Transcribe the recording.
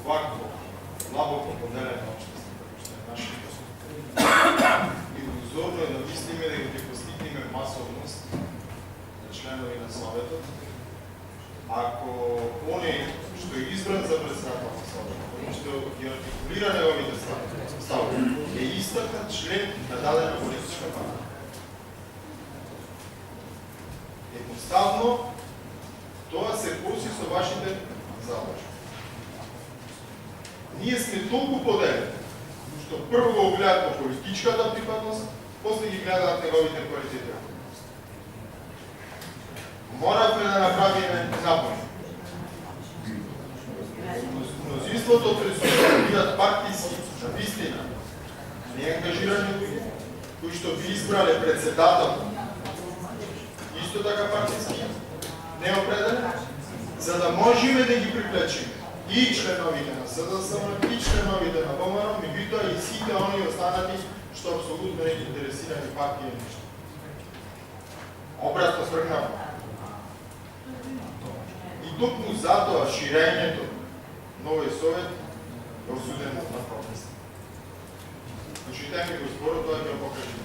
ovako laboko podeljeno opštstvo, što je naše iluzorno je da mislime da ќе постигнеме масовност на членови на Советот, ако оној што е избран за председател на Советот, оној што ги артикулира неговите ставови, е истакнат член на дадена политичка партија. Едноставно, тоа се коси со вашите задачи. Ние сме толку поделени, што прво го гледаат по политичката припадност, после ги гледаат неговите квалитети. Моравме да направиме напори. Мнозинството од присутството бидат партијски, вистина, неангажирани луѓе, кои што би избрале председател, исто така партијски, неопределен, за да можеме да ги привлечеме и членовите на СДСМ, и членовите на ВМРО, меѓутоа и сите оние останати што апсолутно не ги интересирани партија ништо. Обратно свргнава. И токму затоа ширењето новиот совет е осудено на пропаст. Прочитајме го зборот, тоа ќе го покажем.